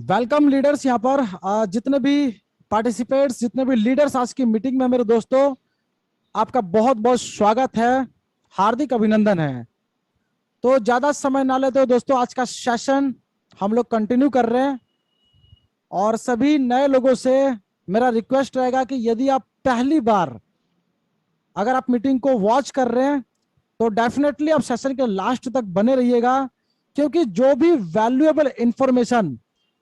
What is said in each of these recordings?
Welcome leaders. यहाँ पर जितने भी पार्टिसिपेट्स, जितने भी लीडर्स आज की मीटिंग में, मेरे दोस्तों आपका बहुत बहुत स्वागत है, हार्दिक अभिनंदन है। तो ज्यादा समय ना लेते हुए दोस्तों, आज का सेशन हम लोग कंटिन्यू कर रहे हैं। और सभी नए लोगों से मेरा रिक्वेस्ट रहेगा कि यदि आप पहली बार अगर आप मीटिंग को वॉच कर रहे हैं तो डेफिनेटली आप सेशन के लास्ट तक बने रहिएगा, क्योंकि जो भी वैल्यूएबल इंफॉर्मेशन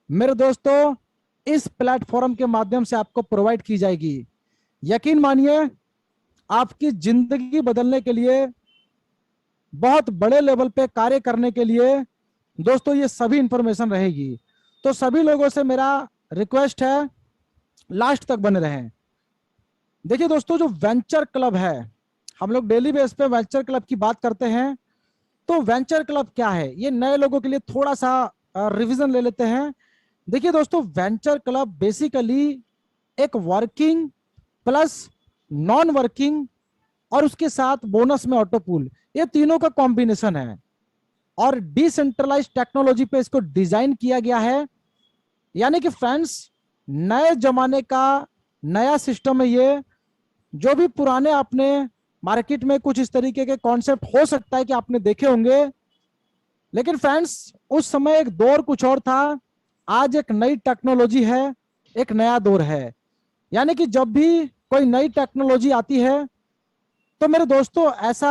मेरे दोस्तों इस प्लेटफॉर्म के माध्यम से आपको प्रोवाइड की जाएगी, यकीन मानिए आपकी जिंदगी बदलने के लिए, बहुत बड़े लेवल पे कार्य करने के लिए दोस्तों ये सभी इंफॉर्मेशन रहेगी। तो सभी लोगों से मेरा रिक्वेस्ट है, लास्ट तक बने रहें। देखिए दोस्तों, जो वेंचर क्लब है, हम लोग डेली बेस पे वेंचर क्लब की बात करते हैं। तो वेंचर क्लब क्या है, ये नए लोगों के लिए थोड़ा सा रिवीजन ले लेते हैं। देखिए दोस्तों, वेंचर क्लब बेसिकली एक वर्किंग प्लस नॉन वर्किंग और उसके साथ बोनस में ऑटो पूल, ये तीनों का कॉम्बिनेशन है। और डिसेंट्रलाइज टेक्नोलॉजी पे इसको डिजाइन किया गया है। यानी कि फ्रेंड्स, नए जमाने का नया सिस्टम है ये। जो भी पुराने आपने मार्केट में कुछ इस तरीके के कॉन्सेप्ट हो सकता है कि आपने देखे होंगे, लेकिन फ्रेंड्स उस समय एक दौर कुछ और था। आज एक नई टेक्नोलॉजी है, एक नया दौर है। यानी कि जब भी कोई नई टेक्नोलॉजी आती है तो मेरे दोस्तों ऐसा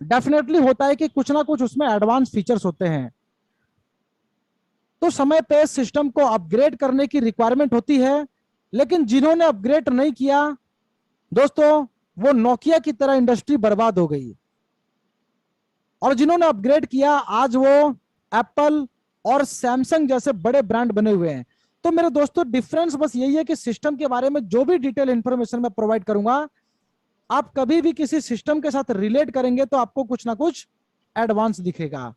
डेफिनेटली होता है कि कुछ ना कुछ उसमें एडवांस फीचर्स होते हैं। तो समय पे सिस्टम को अपग्रेड करने की रिक्वायरमेंट होती है। लेकिन जिन्होंने अपग्रेड नहीं किया दोस्तों, वो नोकिया की तरह इंडस्ट्री बर्बाद हो गई। और जिन्होंने अपग्रेड किया, आज वो एप्पल और सैमसंग जैसे बड़े ब्रांड बने हुए हैं। तो मेरे दोस्तों डिफरेंस बस यही है कि सिस्टम के बारे में जो भी डिटेल इंफॉर्मेशन मैं प्रोवाइड करूंगा, आप कभी भी किसी सिस्टम के साथ रिलेट करेंगे तो आपको कुछ ना कुछ एडवांस दिखेगा।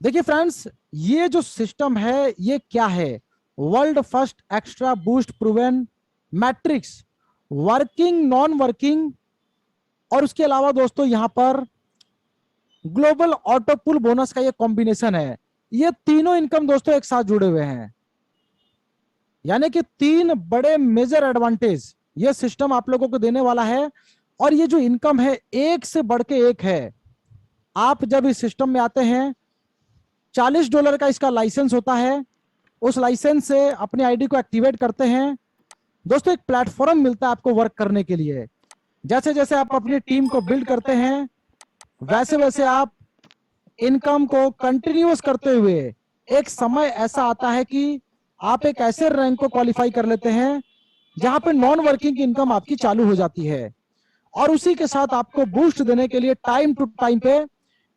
देखिए फ्रेंड्स, ये जो सिस्टम है ये क्या है? World first extra boost proven matrix, working non working, और उसके अलावा दोस्तों यहां पर ग्लोबल ऑटो पुल बोनस का ये कॉम्बिनेशन है। ये तीनों इनकम दोस्तों एक साथ जुड़े हुए हैं। यानी कि तीन बड़े मेजर एडवांटेज ये सिस्टम आप लोगों को देने वाला है। और ये जो इनकम है एक से बढ़ के एक है। आप जब इस सिस्टम में आते हैं, $40 का इसका लाइसेंस होता है। उस लाइसेंस से अपनी आईडी को एक्टिवेट करते हैं दोस्तों, एक प्लेटफॉर्म मिलता है आपको वर्क करने के लिए। जैसे जैसे आप अपनी टीम को बिल्ड करते हैं, वैसे वैसे आप इनकम को कंटिन्यूअस करते हुए एक समय ऐसा आता है कि आप एक ऐसे रैंक को क्वालिफाई कर लेते हैं जहां पे नॉन वर्किंग इनकम आपकी चालू हो जाती है। और उसी के साथ आपको बूस्ट देने के लिए टाइम टू टाइम पे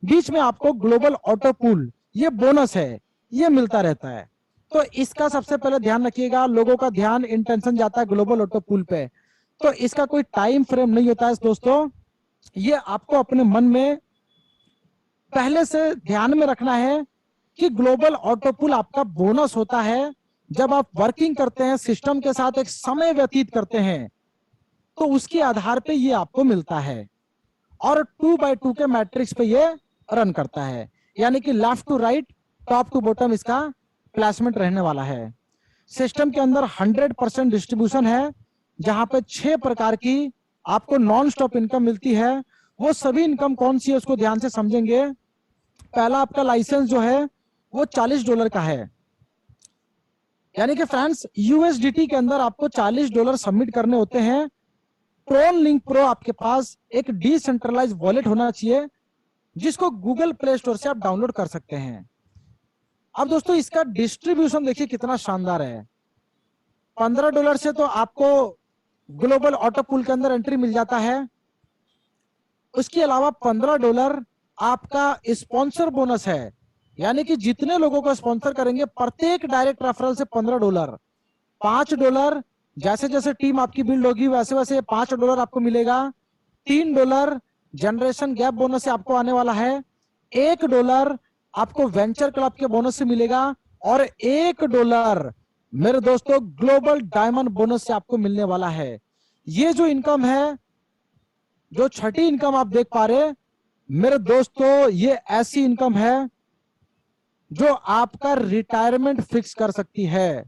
बीच में आपको ग्लोबल ऑटो पूल, ये बोनस है, ये मिलता रहता है। तो इसका सबसे पहले ध्यान रखिएगा, लोगों का ध्यान इंटेंशन जाता है ग्लोबल ऑटो पूल पे। तो इसका कोई टाइम फ्रेम नहीं होता है दोस्तों। ये आपको अपने मन में पहले से ध्यान में रखना है कि ग्लोबल ऑटो पूल आपका बोनस होता है जब आप वर्किंग करते हैं, सिस्टम के साथ एक समय व्यतीत करते हैं, तो उसके आधार पे ये आपको मिलता है। और 2x2 के मैट्रिक्स पे ये रन करता है। यानी कि left to right, top to bottom इसका प्लेसमेंट रहने वाला है। सिस्टम के अंदर 100% डिस्ट्रीब्यूशन है, जहां पे 6 प्रकार की आपको नॉन स्टॉप इनकम मिलती है। वो सभी इनकम कौन सी है उसको ध्यान से समझेंगे। पहला आपका लाइसेंस जो है वो $40 का है। यानी कि फ्रेंड्स यूएसडीटी के अंदर आपको $40 सबमिट करने होते हैं। ट्रोन लिंक प्रो आपके पास एक डिसेंट्रलाइज वॉलेट होना चाहिए, जिसको गूगल प्ले स्टोर से आप डाउनलोड कर सकते हैं। अब दोस्तों इसका डिस्ट्रीब्यूशन देखिए कितना शानदार है। $15 से तो आपको ग्लोबल ऑटो पूल के अंदर एंट्री मिल जाता है। उसके अलावा $15 आपका स्पॉन्सर बोनस है। यानी कि जितने लोगों को स्पॉन्सर करेंगे प्रत्येक डायरेक्ट रेफरल से $15, $5 जैसे जैसे टीम आपकी बिल्ड होगी वैसे वैसे $5 आपको मिलेगा। $3 जनरेशन गैप बोनस से आपको आने वाला है। $1 आपको वेंचर क्लब के बोनस से मिलेगा। और $1 मेरे दोस्तों ग्लोबल डायमंड बोनस से आपको मिलने वाला है। ये जो इनकम है, जो छठी इनकम आप देख पा रहे मेरे दोस्तों, ये ऐसी इनकम है जो आपका रिटायरमेंट फिक्स कर सकती है।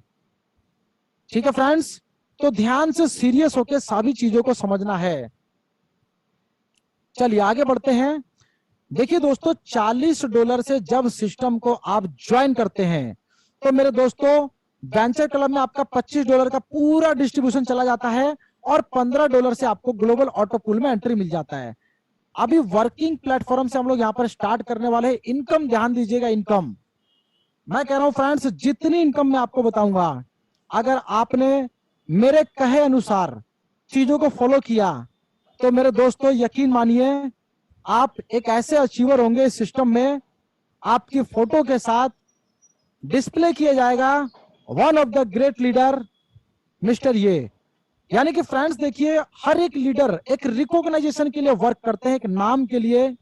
ठीक है फ्रेंड्स, तो ध्यान से सीरियस होकर सभी चीजों को समझना है। चलिए आगे बढ़ते हैं। देखिए दोस्तों, $40 से जब सिस्टम को आप ज्वाइन करते हैं तो मेरे दोस्तों वेंचर क्लब में आपका $25 का पूरा डिस्ट्रीब्यूशन चला जाता है और $15 से आपको ग्लोबल ऑटो पूल में एंट्री मिल जाता है। अभी वर्किंग प्लेटफॉर्म से हम लोग यहाँ पर स्टार्ट करने वाले हैं। इनकम ध्यान दीजिएगा, इनकम मैं कह रहा हूं फ्रेंड्स, जितनी इनकम मैं आपको बताऊंगा, अगर आपने मेरे कहे अनुसार चीजों को फॉलो किया तो मेरे दोस्तों यकीन मानिए आप एक ऐसे अचीवर होंगे इस सिस्टम में। आपकी फोटो के साथ डिस्प्ले किया जाएगा one of the great leader mister ये। यानी कि फ्रेंड्स देखिए, हर एक लीडर एक रिकॉग्नाइजेशन के लिए वर्क करते हैं, एक नाम के लिए,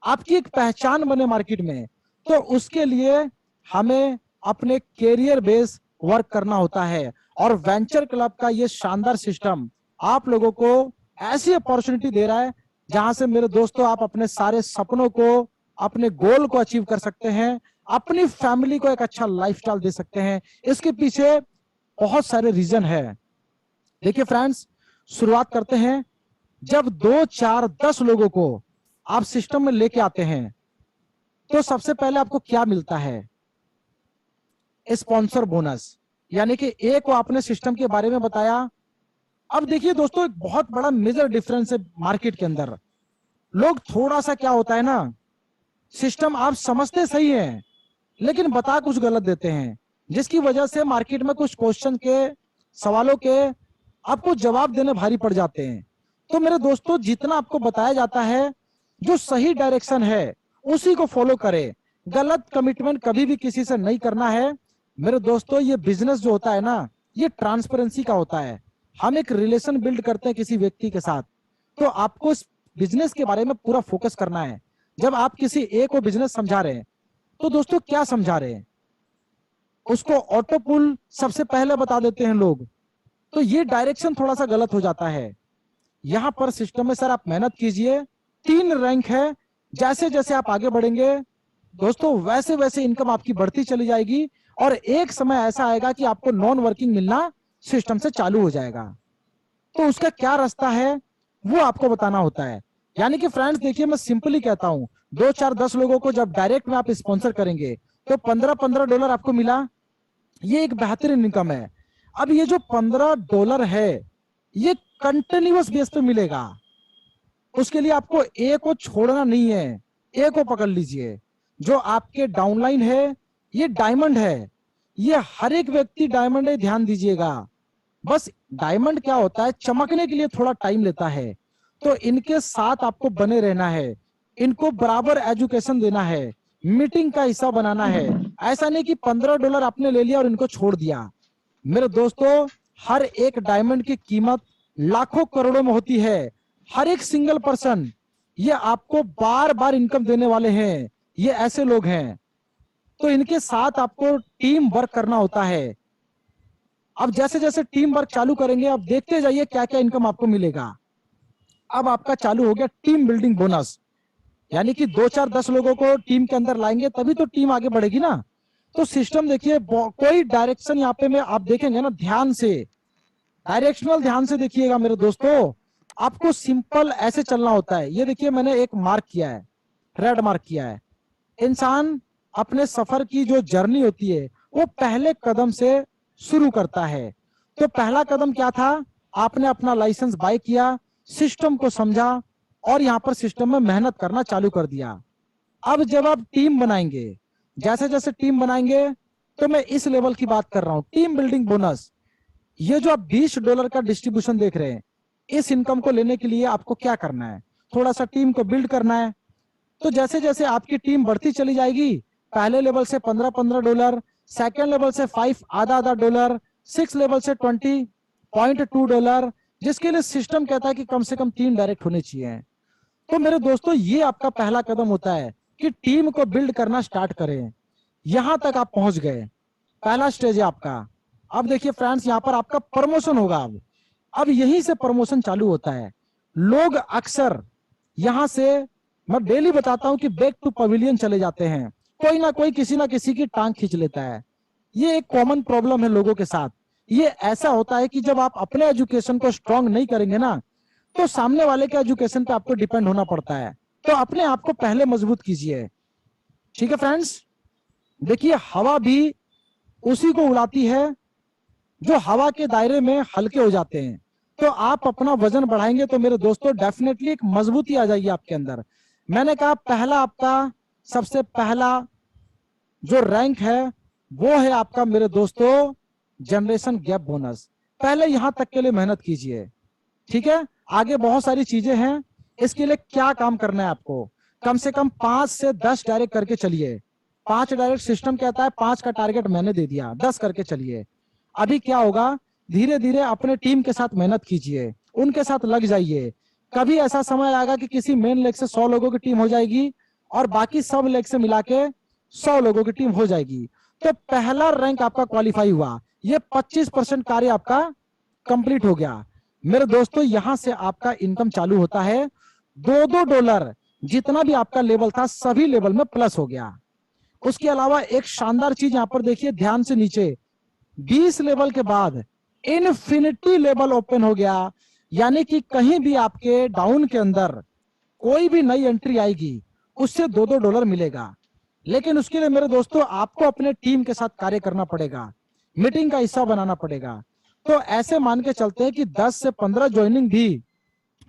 आपकी एक पहचान बने मार्केट में। तो उसके लिए हमें अपने कैरियर बेस वर्क करना होता है। और वेंचर क्लब का ये शानदार सिस्टम आप लोगों को ऐसी अपॉर्चुनिटी दे रहा है जहां से मेरे दोस्तों आप अपने सारे सपनों को, अपने गोल को अचीव कर सकते हैं, अपनी फैमिली को एक अच्छा लाइफस्टाइल दे सकते हैं। इसके पीछे बहुत सारे रीजन है। देखिए फ्रेंड्स, शुरुआत करते हैं। जब 2, 4, 10 लोगों को आप सिस्टम में लेके आते हैं तो सबसे पहले आपको क्या मिलता है? Sponsor bonus. यानी कि एक को आपने सिस्टम के बारे में बताया। अब देखिए दोस्तों, एक बहुत बड़ा मेजर डिफरेंस है मार्केट के अंदर। लोग थोड़ा सा क्या होता है ना, सिस्टम आप समझते सही है लेकिन बता कुछ गलत देते हैं, जिसकी वजह से मार्केट में कुछ क्वेश्चन के, सवालों के आपको जवाब देने भारी पड़ जाते हैं। तो मेरे दोस्तों, जितना आपको बताया जाता है जो सही डायरेक्शन है उसी को फॉलो करें। गलत कमिटमेंट कभी भी किसी से नहीं करना है। मेरे दोस्तों, ये बिजनेस जो होता है ना, ये ट्रांसपेरेंसी का होता है। हम एक रिलेशन बिल्ड करते हैं किसी व्यक्ति के साथ, तो आपको इस बिजनेस के बारे में पूरा फोकस करना है। जब आप किसी एक को बिजनेस समझा रहे हैं तो दोस्तों क्या समझा रहे हैं? उसको ऑटो पुल सबसे पहले बता देते हैं लोग, तो ये डायरेक्शन थोड़ा सा गलत हो जाता है। यहां पर सिस्टम में सर आप मेहनत कीजिए, 3 रैंक है, जैसे जैसे आप आगे बढ़ेंगे दोस्तों वैसे वैसे इनकम आपकी बढ़ती चली जाएगी और एक समय ऐसा आएगा कि आपको नॉन वर्किंग मिलना सिस्टम से चालू हो जाएगा। तो उसका क्या रास्ता है वो आपको बताना होता है। यानी कि फ्रेंड्स देखिए, मैं सिंपली कहता हूं, 2, 4, 10 लोगों को जब डायरेक्ट में आप स्पॉन्सर करेंगे तो $15 आपको मिला, ये एक बेहतरीन इनकम है। अब ये जो $15 है ये कंटिन्यूअस बेस पे मिलेगा। उसके लिए आपको ए को छोड़ना नहीं है, ए को पकड़ लीजिए। जो आपके डाउनलाइन है ये डायमंड है, ये हर एक व्यक्ति डायमंड है, ध्यान दीजिएगा। बस डायमंड क्या होता है, चमकने के लिए थोड़ा टाइम लेता है। तो इनके साथ आपको बने रहना है, इनको बराबर एजुकेशन देना है, मीटिंग का हिस्सा बनाना है। ऐसा नहीं कि $15 आपने ले लिया और इनको छोड़ दिया। मेरे दोस्तों, हर एक डायमंड की कीमत लाखों करोड़ों में होती है। हर एक सिंगल पर्सन ये आपको बार बार इनकम देने वाले हैं, ये ऐसे लोग हैं। तो इनके साथ आपको टीम वर्क करना होता है। अब जैसे जैसे टीम वर्क चालू करेंगे, अब देखते जाइए क्या क्या इनकम आपको मिलेगा। अब आपका चालू हो गया टीम बिल्डिंग बोनस। यानी कि 2, 4, 10 लोगों को टीम के अंदर लाएंगे तभी तो टीम आगे बढ़ेगी ना। तो सिस्टम देखिए, कोई डायरेक्शन यहाँ पे में आप देखेंगे ना, ध्यान से डायरेक्शनल ध्यान से देखिएगा मेरे दोस्तों। आपको सिंपल ऐसे चलना होता है। ये देखिए, मैंने एक मार्क किया है, रेड मार्क किया है। इंसान अपने सफर की जो जर्नी होती है वो पहले कदम से शुरू करता है। तो पहला कदम क्या था? आपने अपना लाइसेंस बाय किया, सिस्टम को समझा और यहाँ पर सिस्टम में मेहनत करना चालू कर दिया। अब जब आप टीम बनाएंगे, जैसे जैसे टीम बनाएंगे, तो मैं इस लेवल की बात कर रहा हूं, टीम बिल्डिंग बोनस। ये जो आप $20 का डिस्ट्रीब्यूशन देख रहे हैं, इस इनकम को लेने के लिए आपको क्या करना है? थोड़ा सा टीम को बिल्ड करना है। तो जैसे जैसे आपकी टीम बढ़ती चली जाएगी, पहले लेवल से $15, सेकेंड लेवल से 5 आधा डॉलर, 6 लेवल से $20.2, जिसके लिए सिस्टम कहता है कि कम से कम 3 डायरेक्ट होने चाहिए। तो मेरे दोस्तों, ये आपका पहला कदम होता है कि टीम को बिल्ड करना स्टार्ट करें। यहां तक आप पहुंच गए, पहला स्टेज है आपका। अब देखिए फ्रेंड्स, यहां पर आपका प्रमोशन होगा। अब यहीं से प्रमोशन चालू होता है। लोग अक्सर यहां से, मैं डेली बताता हूं कि बैक टू पवेलियन चले जाते हैं, कोई ना कोई किसी ना किसी की टांग खींच लेता है। ये एक कॉमन प्रॉब्लम है लोगों के साथ। ये ऐसा होता है कि जब आप अपने एजुकेशन को स्ट्रांग नहीं करेंगे ना, तो सामने वाले के एजुकेशन पे आपको डिपेंड होना पड़ता है। तो अपने आप को पहले मजबूत कीजिए। ठीक है फ्रेंड्स, देखिए हवा भी उसी को उड़ाती है जो हवा के दायरे में हल्के हो जाते हैं। तो आप अपना वजन बढ़ाएंगे तो मेरे दोस्तों डेफिनेटली एक मजबूती आ जाएगी आपके अंदर। मैंने कहा पहला आपका सबसे पहला जो रैंक है वो है आपका मेरे दोस्तों जनरेशन गैप बोनस। पहले यहां तक के लिए मेहनत कीजिए। ठीक है, आगे बहुत सारी चीजें हैं। इसके लिए क्या काम करना है आपको, कम से कम 5 से 10 डायरेक्ट करके चलिए। 5 डायरेक्ट सिस्टम कहता है, 5 का टारगेट मैंने दे दिया, 10 करके चलिए। अभी क्या होगा, धीरे धीरे अपने टीम के साथ मेहनत कीजिए, उनके साथ लग जाइए। कभी ऐसा समय आएगा कि किसी मेन लेग से 100 लोगों की टीम हो जाएगी और बाकी सब लेग से मिला के 100 लोगों की टीम हो जाएगी। तो पहला रैंक आपका क्वालिफाई हुआ, ये 25% कार्य आपका कंप्लीट हो गया। मेरे दोस्तों यहां से आपका इनकम चालू होता है। $2 जितना भी आपका लेवल था सभी लेवल में प्लस हो गया। उसके अलावा एक शानदार चीज यहां पर देखिए ध्यान से, नीचे 20 लेवल के बाद इनफिनिटी लेवल ओपन हो गया। यानी कि कहीं भी आपके डाउन के अंदर कोई भी नई एंट्री आएगी उससे $2 मिलेगा। लेकिन उसके लिए मेरे दोस्तों आपको अपने टीम के साथ कार्य करना पड़ेगा, मीटिंग का हिस्सा बनाना पड़ेगा। तो ऐसे मान के चलते हैं कि 10 से 15 ज्वाइनिंग भी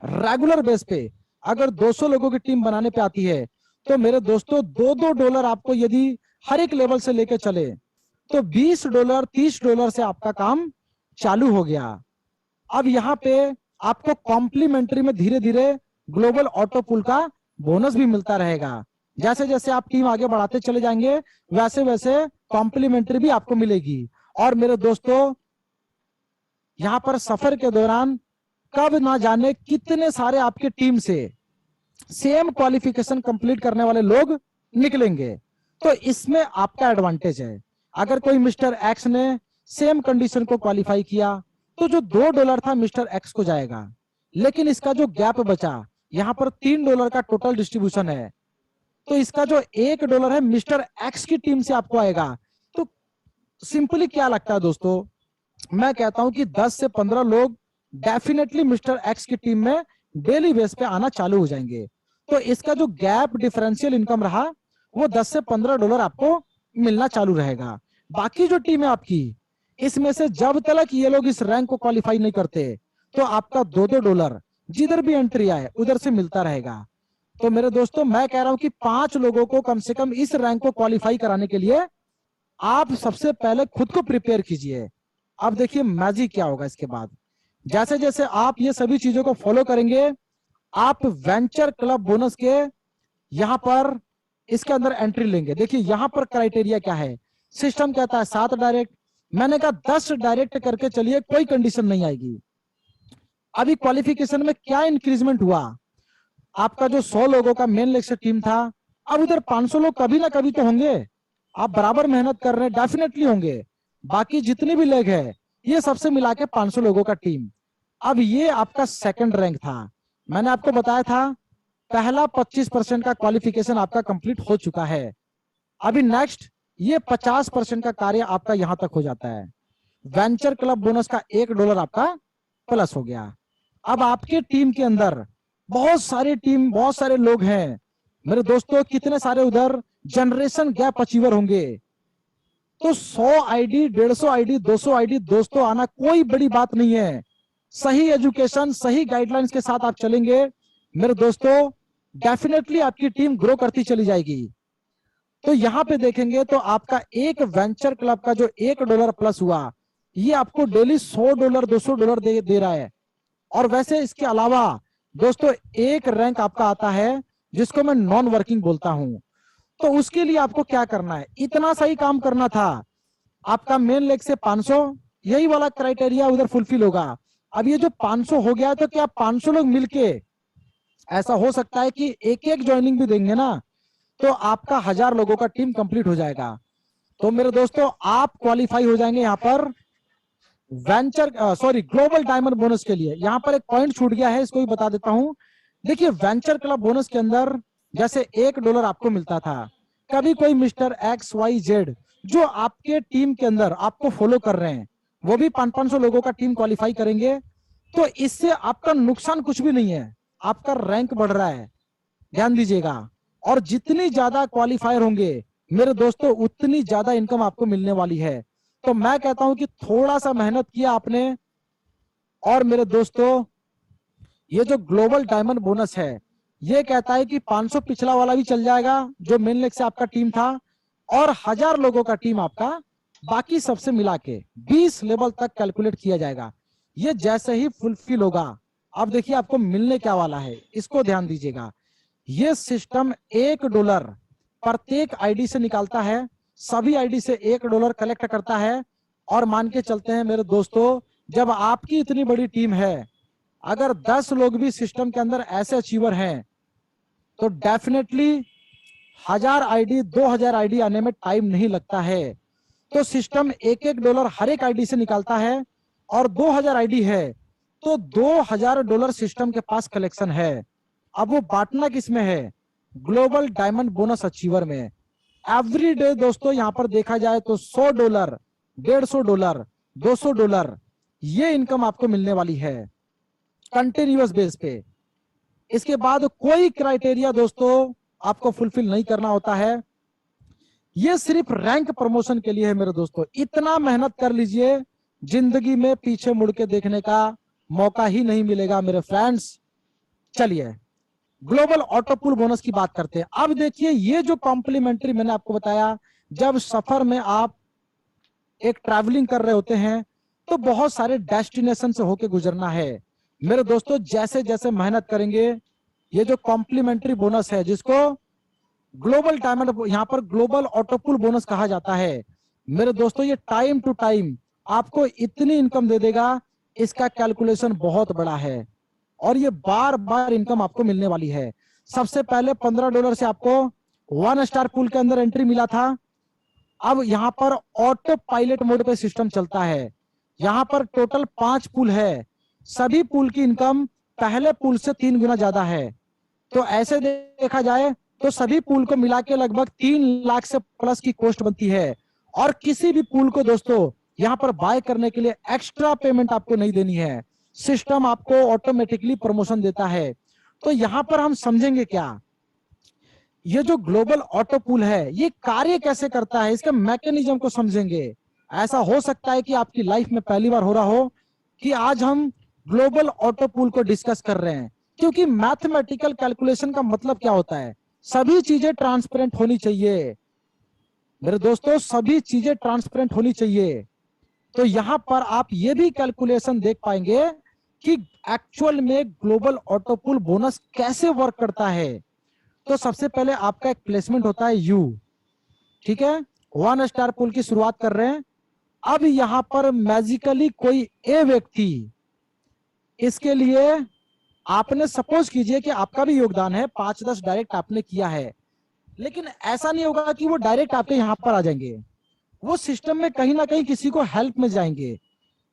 रेगुलर बेस पे अगर 200 लोगों की टीम बनाने पे आती है तो मेरे दोस्तों $2 आपको यदि हर एक लेवल से लेके चले तो $20 $30 से आपका काम चालू हो गया। अब यहाँ पे आपको कॉम्प्लीमेंट्री में धीरे धीरे ग्लोबल ऑटो पुल का बोनस भी मिलता रहेगा। जैसे जैसे आप टीम आगे बढ़ाते चले जाएंगे वैसे वैसे कॉम्प्लीमेंट्री भी आपको मिलेगी। और मेरे दोस्तों यहाँ पर सफर के दौरान कब ना जाने कितने सारे आपके टीम से सेम क्वालिफिकेशन कंप्लीट करने वाले लोग निकलेंगे। तो इसमें आपका एडवांटेज है। अगर कोई मिस्टर एक्स ने सेम कंडीशन को क्वालिफाई किया तो जो $2 था मिस्टर एक्स को जाएगा। लेकिन इसका जो गैप बचा, यहाँ पर $3 का टोटल डिस्ट्रीब्यूशन है, तो इसका जो $1 है मिस्टर एक्स की टीम से आपको आएगा। तो सिंपली क्या लगता है दोस्तों, मैं कहता हूं कि 10 से 15 लोग डेफिनेटली मिस्टर एक्स की टीम में डेली बेस पे आना चालू हो जाएंगे। तो इसका जो गैप डिफरेंशियल इनकम रहा वो $10 से $15 आपको मिलना चालू रहेगा। बाकी जो टीम है आपकी, इसमें से जब तक ये लोग इस रैंक को क्वालिफाई नहीं करते तो आपका $2 जिधर भी एंट्री आए उधर से मिलता रहेगा। तो मेरे दोस्तों मैं कह रहा हूं कि 5 लोगों को कम से कम इस रैंक को क्वालिफाई कराने के लिए आप सबसे पहले खुद को प्रिपेयर कीजिए। अब देखिए मैजिक क्या होगा इसके बाद, जैसे जैसे आप ये सभी चीजों को फॉलो करेंगे आप वेंचर क्लब बोनस के यहां पर इसके अंदर एंट्री लेंगे। देखिए यहां पर क्राइटेरिया क्या है, सिस्टम कहता है 7 डायरेक्ट, मैंने कहा 10 डायरेक्ट करके चलिए, कोई कंडीशन नहीं आएगी। अभी क्वालिफिकेशन में क्या इंक्रीजमेंट हुआ, आपका जो 100 लोगों का मेन लेग से टीम था अब उधर 500 लोग कभी ना कभी तो होंगे। आप बराबर मेहनत कर रहे हैं, डेफिनेटली होंगे। बाकी जितने भी लेग है ये सबसे मिला के 500 लोगों का टीम। अब ये आपका सेकंड रैंक था। मैंने आपको बताया था पहला 25% का क्वालिफिकेशन आपका कंप्लीट हो चुका है। अभी नेक्स्ट ये 50% का कार्य आपका यहां तक हो जाता है। वेंचर क्लब बोनस का $1 आपका प्लस हो गया। अब आपके टीम के अंदर बहुत सारी टीम, बहुत सारे लोग हैं मेरे दोस्तों, कितने सारे उधर जनरेशन गैप अचीवर होंगे। तो 100 आईडी, 150 आईडी, 200 आईडी दोस्तों आना कोई बड़ी बात नहीं है। सही एजुकेशन, सही गाइडलाइंस के साथ आप चलेंगे मेरे दोस्तों, डेफिनेटली आपकी टीम ग्रो करती चली जाएगी। तो यहां पे देखेंगे तो आपका एक वेंचर क्लब का जो $1 प्लस हुआ ये आपको डेली $100 $200 दे रहा है। और वैसे इसके अलावा दोस्तों एक रैंक आपका आता है जिसको मैं नॉन वर्किंग बोलता हूं। तो उसके लिए आपको क्या करना है, इतना सही काम करना था। आपका मेन लेग से 500, यही वाला क्राइटेरिया उधर फुलफिल होगा। अब ये जो 500 हो गया तो क्या 500 लोग मिलके, ऐसा हो सकता है कि एक एक ज्वाइनिंग भी देंगे ना तो आपका 1000 लोगों का टीम कंप्लीट हो जाएगा। तो मेरे दोस्तों आप क्वालिफाई हो जाएंगे यहाँ पर वेंचर ग्लोबल डायमंड बोनस के लिए। यहाँ पर एक पॉइंट छूट गया है, इसको भी बता देता हूं। देखिए वेंचर क्लब बोनस के अंदर जैसे $1 आपको मिलता था, कभी कोई मिस्टर XYZ जो आपके टीम के अंदर आपको फॉलो कर रहे हैं, वो भी 500-500 लोगों का टीम क्वालिफाई करेंगे, तो इससे आपका नुकसान कुछ भी नहीं है, आपका रैंक बढ़ रहा है, ध्यान दीजिएगा। और जितनी ज्यादा क्वालिफायर होंगे मेरे दोस्तों, उतनी ज्यादा इनकम आपको मिलने वाली है। तो मैं कहता हूं कि थोड़ा सा मेहनत किया आपने, और मेरे दोस्तों ये जो ग्लोबल डायमंड बोनस है, ये कहता है कि 500 पिछला वाला भी चल जाएगा जो मेन लेग से आपका टीम था, और 1000 लोगों का टीम आपका बाकी सबसे मिला के 20 लेवल तक कैलकुलेट किया जाएगा। ये जैसे ही फुलफिल होगा, अब देखिए आपको मिलने क्या वाला है, इसको ध्यान दीजिएगा। ये सिस्टम $1 प्रत्येक आईडी से निकालता है, सभी आईडी से $1 कलेक्ट करता है। और मान के चलते हैं मेरे दोस्तों, जब आपकी इतनी बड़ी टीम है, अगर 10 लोग भी सिस्टम के अंदर ऐसे अचीवर हैं, तो डेफिनेटली 1000 आईडी 2000 आईडी आने में टाइम नहीं लगता है। तो सिस्टम $1 हर एक आईडी से निकालता है, और 2000 आईडी है तो $2000 सिस्टम के पास कलेक्शन है। अब वो बांटना किसमें है? ग्लोबल डायमंड बोनस अचीवर में। एवरी डे दोस्तों यहां पर देखा जाए तो $100, $150, $200 ये इनकम आपको मिलने वाली है कंटिन्यूअस बेस पे। इसके बाद कोई क्राइटेरिया दोस्तों आपको फुलफिल नहीं करना होता है, ये सिर्फ रैंक प्रमोशन के लिए है मेरे दोस्तों। इतना मेहनत कर लीजिए, जिंदगी में पीछे मुड़ के देखने का मौका ही नहीं मिलेगा मेरे फ्रेंड्स। चलिए ग्लोबल ऑटो पुल बोनस की बात करते हैं। अब देखिए ये जो कॉम्प्लीमेंट्री मैंने आपको बताया, जब सफर में आप एक ट्रैवलिंग कर रहे होते हैं तो बहुत सारे डेस्टिनेशन से होके गुजरना है मेरे दोस्तों। जैसे जैसे मेहनत करेंगे, ये जो कॉम्प्लीमेंट्री बोनस है जिसको ग्लोबल डायमंड, यहां पर ग्लोबल ऑटो पुल बोनस कहा जाता है मेरे दोस्तों, ये टाइम टू टाइम आपको इतनी इनकम दे देगा, इसका कैलकुलेशन बहुत बड़ा है, और ये बार बार इनकम आपको मिलने वाली है। सबसे पहले $15 से आपको 1 स्टार पूल के अंदर एंट्री मिला था। अब यहाँ पर ऑटो पायलट मोड पे सिस्टम चलता है। यहाँ पर टोटल 5 पूल है, सभी पूल की इनकम पहले पूल से 3 गुना ज्यादा है। तो ऐसे देखा जाए तो सभी पूल को मिला के लगभग 3 लाख से प्लस की कॉस्ट बनती है। और किसी भी पूल को दोस्तों यहाँ पर बाय करने के लिए एक्स्ट्रा पेमेंट आपको नहीं देनी है, सिस्टम आपको ऑटोमेटिकली प्रमोशन देता है। तो यहां पर हम समझेंगे क्या, ये जो ग्लोबल ऑटो पूल है ये कार्य कैसे करता है, इसके मैकेनिज्म को समझेंगे। ऐसा हो सकता है कि आपकी लाइफ में पहली बार हो रहा हो कि आज हम ग्लोबल ऑटो पूल को डिस्कस कर रहे हैं, क्योंकि मैथमेटिकल कैलकुलेशन का मतलब क्या होता है, सभी चीजें ट्रांसपेरेंट होनी चाहिए मेरे दोस्तों, सभी चीजें ट्रांसपेरेंट होनी चाहिए। तो यहां पर आप ये भी कैलकुलेशन देख पाएंगे कि एक्चुअल में ग्लोबल ऑटो पुल बोनस कैसे वर्क करता है। तो सबसे पहले आपका एक प्लेसमेंट होता है यू, ठीक है, 1 स्टार पुल की शुरुआत कर रहे हैं। अब यहां पर मैजिकली कोई ए व्यक्ति, इसके लिए आपने सपोज कीजिए कि आपका भी योगदान है, 5-10 डायरेक्ट आपने किया है, लेकिन ऐसा नहीं होगा कि वो डायरेक्ट आपके यहां पर आ जाएंगे, वो सिस्टम में कहीं ना कहीं किसी को हेल्प में जाएंगे,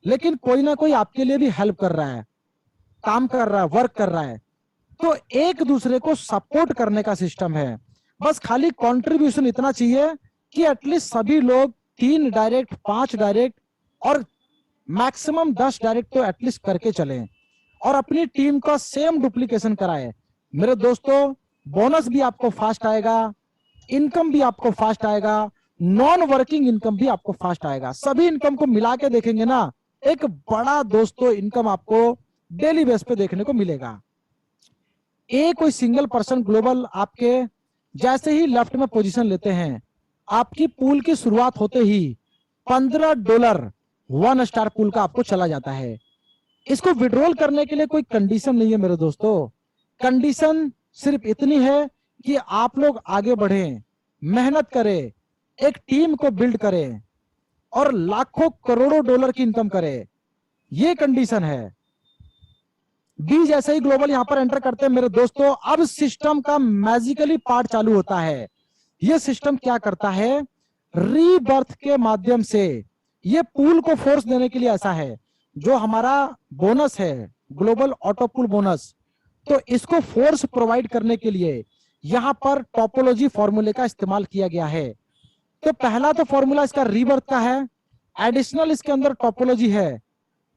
लेकिन कोई ना कोई आपके लिए भी हेल्प कर रहा है, काम कर रहा है, वर्क कर रहा है। तो एक दूसरे को सपोर्ट करने का सिस्टम है। बस खाली कंट्रीब्यूशन इतना चाहिए कि एटलीस्ट सभी लोग 3 डायरेक्ट, 5 डायरेक्ट और मैक्सिमम 10 डायरेक्ट तो एटलीस्ट करके चलें, और अपनी टीम का सेम डुप्लीकेशन कराए मेरे दोस्तों। बोनस भी आपको फास्ट आएगा, इनकम भी आपको फास्ट आएगा, नॉन वर्किंग इनकम भी आपको फास्ट आएगा। सभी इनकम को मिला के देखेंगे ना, एक बड़ा दोस्तों इनकम आपको डेली बेस पे देखने को मिलेगा। एक कोई सिंगल पर्सन ग्लोबल आपके जैसे ही लेफ्ट में पोजीशन लेते हैं, आपकी पूल की शुरुआत होते ही $15 1 स्टार पूल का आपको चला जाता है। इसको विड्रॉल करने के लिए कोई कंडीशन नहीं है मेरे दोस्तों, कंडीशन सिर्फ इतनी है कि आप लोग आगे बढ़ें, मेहनत करें, एक टीम को बिल्ड करें और लाखों करोड़ों डॉलर की इनकम करें, ये कंडीशन है। बी जैसे ही ग्लोबल यहां पर एंटर करते हैं मेरे दोस्तों, अब सिस्टम का मैजिकली पार्ट चालू होता है। ये सिस्टम क्या करता है, रीबर्थ के माध्यम से ये पूल को फोर्स देने के लिए ऐसा है, जो हमारा बोनस है ग्लोबल ऑटो पूल बोनस, तो इसको फोर्स प्रोवाइड करने के लिए यहां पर टोपोलॉजी फॉर्मूले का इस्तेमाल किया गया है। तो पहला तो फॉर्मूला इसका रीबर्थ का है, एडिशनल इसके अंदर टोपोलॉजी है।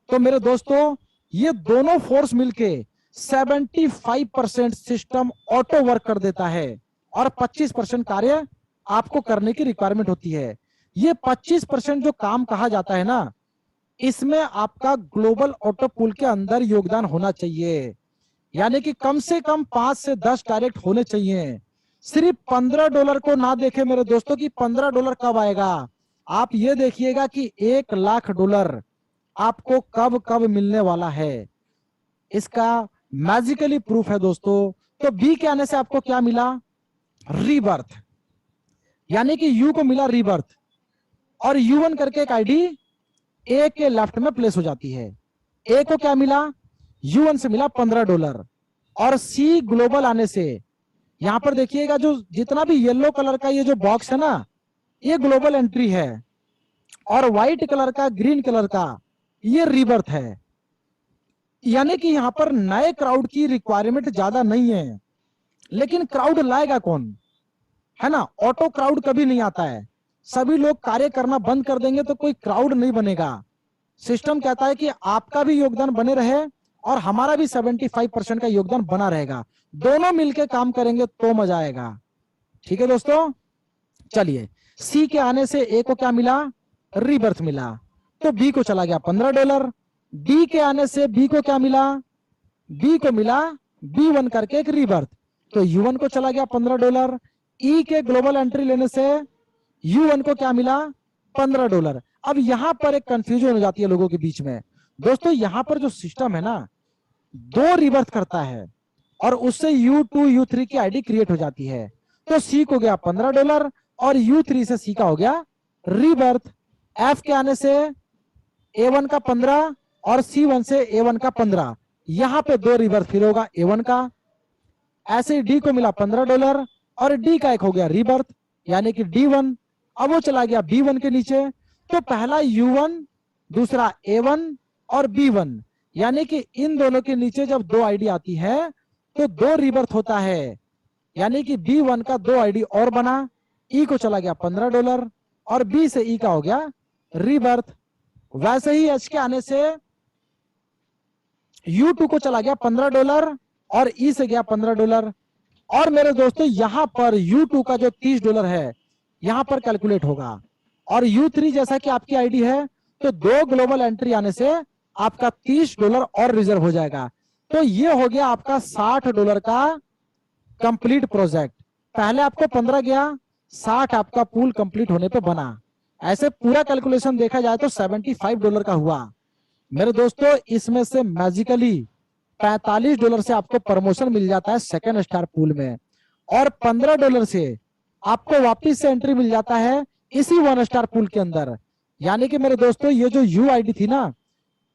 तो मेरे दोस्तों ये दोनों फोर्स मिलके 75% सिस्टम ऑटो वर्क कर देता है और 25% कार्य आपको करने की रिक्वायरमेंट होती है। ये 25% जो काम कहा जाता है ना, इसमें आपका ग्लोबल ऑटो पूल के अंदर योगदान होना चाहिए, यानी कि कम से कम 5 से 10 डायरेक्ट होने चाहिए। सिर्फ $15 को ना देखे मेरे दोस्तों कि $15 कब आएगा, आप ये देखिएगा कि $1,00,000 आपको कब कब मिलने वाला है। इसका मैजिकली प्रूफ है दोस्तों। तो बी के आने से आपको क्या मिला, रीबर्थ, यानी कि यू को मिला रीबर्थ और U1 करके एक आईडी ए के लेफ्ट में प्लेस हो जाती है। ए को क्या मिला, U1 से मिला $15 और सी ग्लोबल आने से यहां पर देखिएगा जो जितना भी येलो कलर का ये जो बॉक्स है ना, ये ग्लोबल एंट्री है और व्हाइट कलर का, ग्रीन कलर का ये रीबर्थ है। यानी कि यहां पर नए क्राउड की रिक्वायरमेंट ज्यादा नहीं है, लेकिन क्राउड लाएगा कौन, है ना। ऑटो क्राउड कभी नहीं आता है, सभी लोग कार्य करना बंद कर देंगे तो कोई क्राउड नहीं बनेगा। सिस्टम कहता है कि आपका भी योगदान बने रहे और हमारा भी 75% का योगदान बना रहेगा, दोनों मिलकर काम करेंगे तो मजा आएगा। ठीक है दोस्तों, चलिए सी के आने से ए को क्या मिला, रीबर्थ मिला, तो बी को चला गया $15। डी के आने से बी को क्या मिला, बी को मिला B1 करके एक रीबर्थ, तो U1 को चला गया $15। ई के ग्लोबल एंट्री लेने से U1 को क्या मिला, $15। अब यहां पर एक कंफ्यूजन हो जाती है लोगों के बीच में। दोस्तों यहां पर जो सिस्टम है ना, 2 रिबर्थ करता है और उससे U2 U3 की आईडी क्रिएट हो जाती है। तो सी को गया $15 और U3 से सी का हो गया रीबर्थ। एफ के आने से A1 का 15 और C1 से A1 का 15, यहां पे 2 रिबर्थ फिर होगा A1 का। ऐसे डी को मिला $15 और डी का एक हो गया रीबर्थ, यानी कि D1। अब वो चला गया B1 के नीचे, तो पहला U1, दूसरा A1 और B1, यानी कि इन दोनों के नीचे जब 2 आईडी आती है तो 2 रिबर्थ होता है, यानी कि B1 का 2 आईडी और बना। ई को चला गया $15 और बी से ई का हो गया रीबर्थ। वैसे ही एच के आने से U2 को चला गया $15 और ई से गया $15। और मेरे दोस्तों यहां पर U2 का जो $30 है यहां पर कैलकुलेट होगा और U3 जैसा कि आपकी आईडी है तो 2 ग्लोबल एंट्री आने से आपका $30 और रिजर्व हो जाएगा। तो ये हो गया आपका $60 का कंप्लीट प्रोजेक्ट। पहले आपको 15 गया, 60 आपका पूल कंप्लीट होने पे बना। ऐसे पूरा कैलकुलेशन देखा जाए तो $75 का हुआ। मेरे दोस्तों इसमें से मैजिकली $45 से आपको प्रमोशन मिल जाता है सेकंड स्टार पूल में और $15 से आपको वापिस से एंट्री मिल जाता है इसी 1 स्टार पूल के अंदर। यानी कि मेरे दोस्तों ये जो यू आईडी थी ना,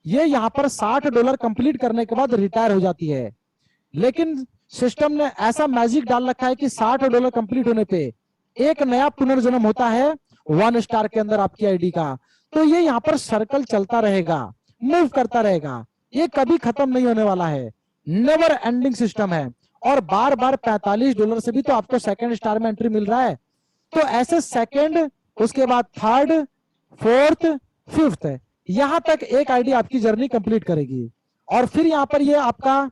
ये यहाँ पर $60 कंप्लीट करने के बाद रिटायर हो जाती है, लेकिन सिस्टम ने ऐसा मैजिक डाल रखा है कि $60 कंप्लीट होने पे एक नया पुनर्जन्म होता है 1 स्टार के अंदर आपकी आईडी का। तो ये यहाँ पर सर्कल चलता रहेगा, मूव करता रहेगा, ये कभी खत्म नहीं होने वाला है, नेवर एंडिंग सिस्टम है। और बार बार $45 से भी तो आपको सेकंड स्टार में एंट्री मिल रहा है। तो ऐसे सेकंड, उसके बाद थर्ड, फोर्थ, फिफ्थ, यहां तक एक आईडी आपकी जर्नी कंप्लीट करेगी। और फिर यहाँ पर ये आपका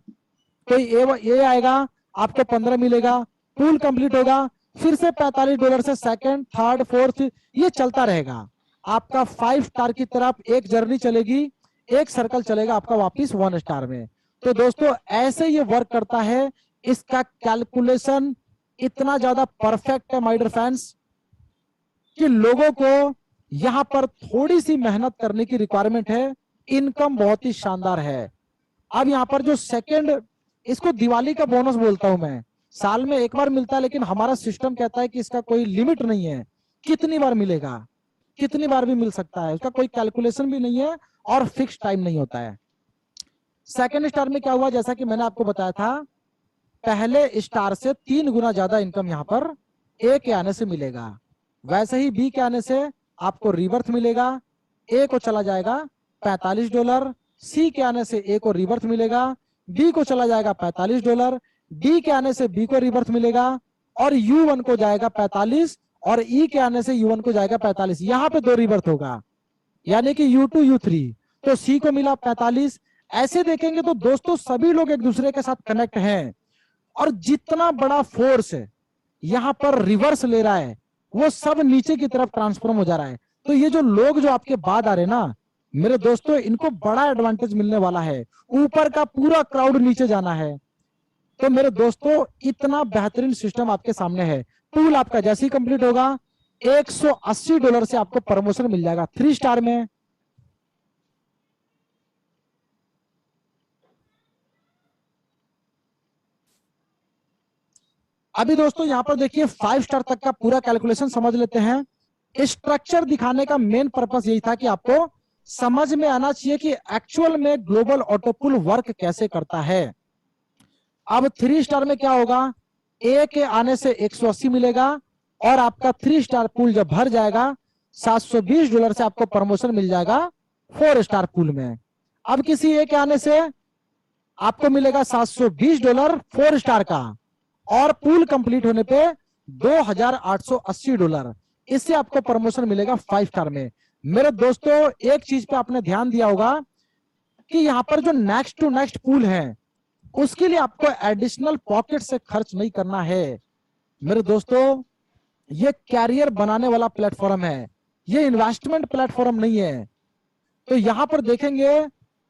कोई ए आएगा, आपको 15 मिलेगा, पूल कंप्लीट होगा, फिर से $45 से सेकंड, थर्ड, फोर्थ, ये चलता रहेगा। आपका 5 स्टार की तरफ एक जर्नी चलेगी, एक सर्कल चलेगा आपका वापिस 1 स्टार में। तो दोस्तों ऐसे ये वर्क करता है। इसका कैलकुलेशन इतना ज्यादा परफेक्ट है माय डियर फैंस कि लोगों को यहां पर थोड़ी सी मेहनत करने की रिक्वायरमेंट है, इनकम बहुत ही शानदार है। अब यहाँ पर जो सेकंड, इसको दिवाली का बोनस बोलता हूं मैं, साल में एक बार मिलता है, लेकिन हमारा सिस्टम कहता है कि इसका कोई लिमिट नहीं है, कितनी बार मिलेगा, कितनी बार भी मिल सकता है, उसका कोई कैलकुलेशन भी नहीं है और फिक्स टाइम नहीं होता है। सेकंड स्टार में क्या हुआ, जैसा कि मैंने आपको बताया था, पहले स्टार से 3 गुना ज्यादा इनकम यहाँ पर ए के आने से मिलेगा। वैसे ही बी के आने से आपको रिबर्थ मिलेगा, ए को चला जाएगा $45, सी के आने से ए को रिबर्थ मिलेगा, बी को चला जाएगा $45, डी के आने से बी को रिबर्थ मिलेगा और U1 को जाएगा 45 और E के आने से U1 को जाएगा 45। यहां पे 2 रिवर्थ होगा, यानी कि U2 U3। तो C को मिला 45। ऐसे देखेंगे तो दोस्तों सभी लोग एक दूसरे के साथ कनेक्ट हैं, और जितना बड़ा फोर्स यहां पर रिवर्स ले रहा है वो सब नीचे की तरफ ट्रांसफॉर्म हो जा रहा है। तो ये जो लोग जो आपके बाद आ रहे हैं ना मेरे दोस्तों, इनको बड़ा एडवांटेज मिलने वाला है। ऊपर का पूरा क्राउड नीचे जाना है। तो मेरे दोस्तों इतना बेहतरीन सिस्टम आपके सामने है। पूल आपका जैसे ही कंप्लीट होगा $180 से आपको प्रमोशन मिल जाएगा 3 स्टार में। अभी दोस्तों यहां पर देखिए 5 स्टार तक का पूरा कैलकुलेशन समझ लेते हैं। स्ट्रक्चर दिखाने का मेन पर्पस यही था कि आपको समझ में आना चाहिए कि एक्चुअल में ग्लोबल ऑटो पूल वर्क कैसे करता है। अब 3 स्टार में क्या होगा, ए के आने से 180 मिलेगा, और आपका 3 स्टार पूल जब भर जाएगा $720 से आपको प्रमोशन मिल जाएगा 4 स्टार पूल में। अब किसी ए के आने से आपको मिलेगा $720 4 स्टार का, और पूल कंप्लीट होने पे $2880। इससे आपको प्रमोशन मिलेगा 5 स्टार में। मेरे दोस्तों एक चीज पे आपने ध्यान दिया होगा कि यहाँ पर जो नेक्स्ट टू नेक्स्ट पूल है उसके लिए आपको एडिशनल पॉकेट से खर्च नहीं करना है। मेरे दोस्तों ये कैरियर बनाने वाला प्लेटफॉर्म है, ये इन्वेस्टमेंट प्लेटफॉर्म नहीं है। तो यहां पर देखेंगे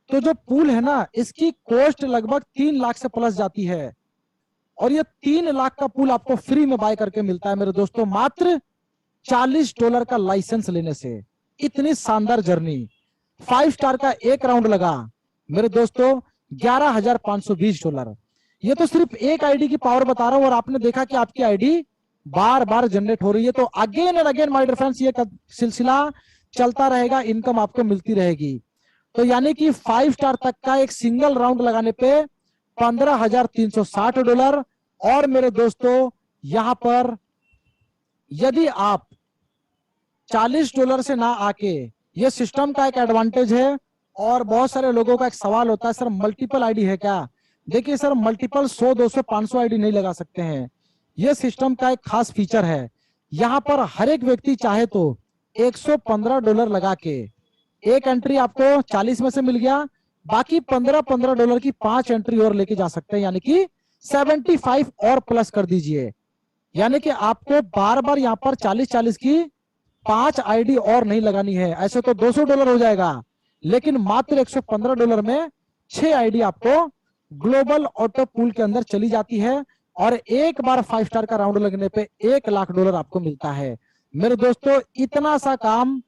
तो जो पूल है ना इसकी कॉस्ट लगभग 3 लाख से प्लस जाती है, और ये 3 लाख का पूल आपको फ्री में बाय करके मिलता है मेरे दोस्तों, मात्र $40 का लाइसेंस लेने से। इतनी शानदार जर्नी। 5 स्टार का एक राउंड लगा मेरे दोस्तों $11,520। ये तो सिर्फ एक आईडी की पावर बता रहा हूं, और आपने देखा कि आपकी आईडी बार बार जनरेट हो रही है। तो again and again my dear friends ये सिलसिला चलता रहेगा, इनकम आपको मिलती रहेगी। तो यानी कि 5 स्टार तक का एक सिंगल राउंड लगाने पे $15,360। और मेरे दोस्तों यहां पर यदि आप $40 से ना आके, ये सिस्टम का एक एडवांटेज है। और बहुत सारे लोगों का एक सवाल होता है, सर मल्टीपल आईडी है क्या? देखिए सर मल्टीपल 100 200 500 आईडी नहीं लगा सकते हैं। ये सिस्टम का एक खास फीचर है, यहां पर हर एक व्यक्ति चाहे तो $115 लगा के एक एंट्री आपको 40 में से मिल गया, बाकी $15 की 5 एंट्री और लेके जा सकते हैं, यानी कि 75 और प्लस कर दीजिए। यानी कि आपको बार बार यहाँ पर 40-40 की 5 आईडी और नहीं लगानी है। ऐसे तो $200 हो जाएगा, लेकिन मात्र $115 में 6 आईडी आपको ग्लोबल ऑटो पूल के अंदर चली जाती है, और एक बार 5 स्टार का राउंड लगने पे $1 लाख आपको मिलता है। मेरे दोस्तों इतना सा काम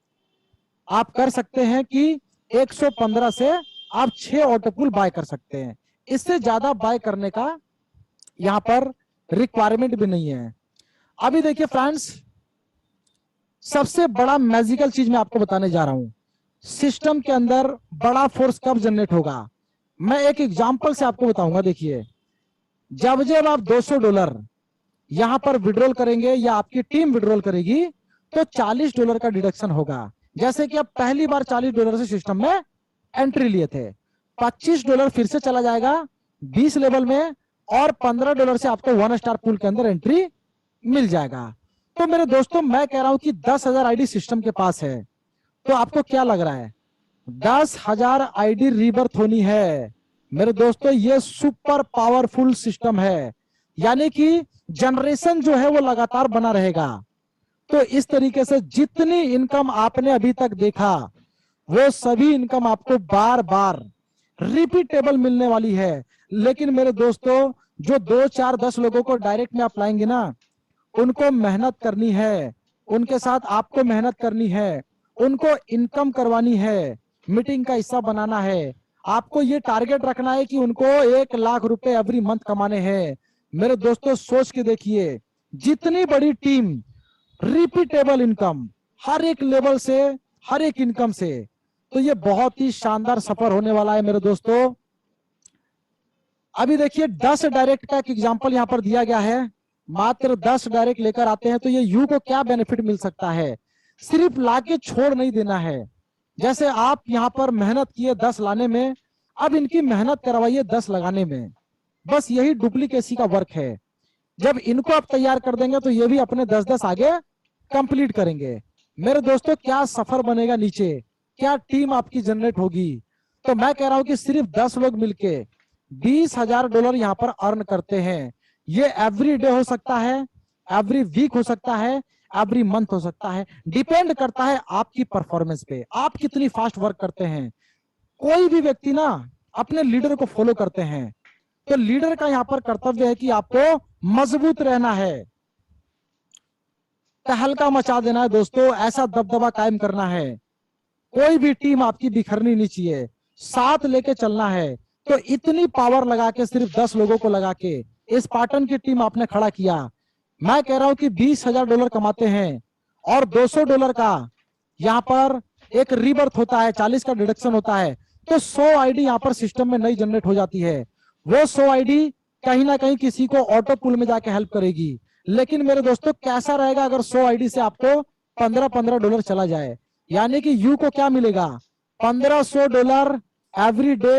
आप कर सकते हैं कि 115 से आप 6 ऑटो पूल बाय कर सकते हैं। इससे ज्यादा बाय करने का यहां पर रिक्वायरमेंट भी नहीं है। अभी देखिए फ्रेंड्स सबसे बड़ा मैजिकल चीज मैं आपको बताने जा रहा हूं। सिस्टम के अंदर बड़ा फोर्स कब जनरेट होगा, मैं एक एग्जांपल से आपको बताऊंगा। देखिए जब जब आप $200 यहां पर विड्रॉल करेंगे या आपकी टीम विड्रॉल करेगी तो $40 का डिडक्शन होगा। जैसे कि आप पहली बार $40 से सिस्टम में एंट्री लिए थे, $25 फिर से चला जाएगा 20 लेवल में, और $15 से आपको 1 स्टार पूल के अंदर एंट्री मिल जाएगा। तो मेरे दोस्तों मैं कह रहा हूं कि 10,000 आईडी सिस्टम के पास है, तो आपको क्या लग रहा है 10,000 आईडी रीबर्थ होनी है। मेरे दोस्तों ये सुपर पावरफुल सिस्टम है, यानी कि जनरेशन जो है वो लगातार बना रहेगा। तो इस तरीके से जितनी इनकम आपने अभी तक देखा वो सभी इनकम आपको बार बार रिपीटेबल मिलने वाली है। लेकिन मेरे दोस्तों जो 2 4 10 लोगों को डायरेक्ट में आप लाएंगे ना, उनको मेहनत करनी है, उनके साथ आपको मेहनत करनी है, उनको इनकम करवानी है, मीटिंग का हिस्सा बनाना है। आपको ये टारगेट रखना है कि उनको $1 लाख एवरी मंथ कमाने हैं। मेरे दोस्तों सोच के देखिए, जितनी बड़ी टीम, रिपीटेबल इनकम हर एक लेवल से, हर एक इनकम से, तो ये बहुत ही शानदार सफर होने वाला है मेरे दोस्तों। अभी देखिए 10 डायरेक्ट का एक एग्जांपल यहां पर दिया गया है। मात्र 10 डायरेक्ट लेकर आते हैं तो ये यू को क्या बेनिफिट मिल सकता है, सिर्फ लाके छोड़ नहीं देना है। जैसे आप यहां पर मेहनत किए 10 लाने में, अब इनकी मेहनत करवाइए 10 लगाने में, बस यही डुप्लीकेसी का वर्क है। जब इनको आप तैयार कर देंगे तो ये भी अपने 10-10 आगे कंप्लीट करेंगे। मेरे दोस्तों क्या सफर बनेगा नीचे, क्या टीम आपकी जनरेट होगी। तो मैं कह रहा हूं कि सिर्फ 10 लोग मिलके $20,000 यहां पर अर्न करते हैं। ये एवरी डे हो सकता है, एवरी वीक हो सकता है, एवरी मंथ हो सकता है, डिपेंड करता है आपकी परफॉर्मेंस पे, आप कितनी फास्ट वर्क करते हैं। कोई भी व्यक्ति ना अपने लीडर को फॉलो करते हैं, तो लीडर का यहां पर कर्तव्य है कि आपको मजबूत रहना है, तहलका मचा देना है दोस्तों, ऐसा दबदबा कायम करना है। कोई भी टीम आपकी बिखरनी नहीं चाहिए, साथ लेके चलना है। तो इतनी पावर लगा के, सिर्फ 10 लोगों को लगा के इस पाटन की टीम आपने खड़ा किया। मैं कह रहा हूं कि $20,000 कमाते हैं और $200 का यहाँ पर एक रीबर्थ होता है, 40 का डिडक्शन होता है, तो 100 आईडी यहाँ पर सिस्टम में नई जनरेट हो जाती है। वो 100 आईडी कहीं ना कहीं किसी को ऑटो पुल में जाके हेल्प करेगी। लेकिन मेरे दोस्तों कैसा रहेगा अगर 100 आईडी से आपको $15-15 चला जाए, यानी कि यू को क्या मिलेगा, $1,500 every day,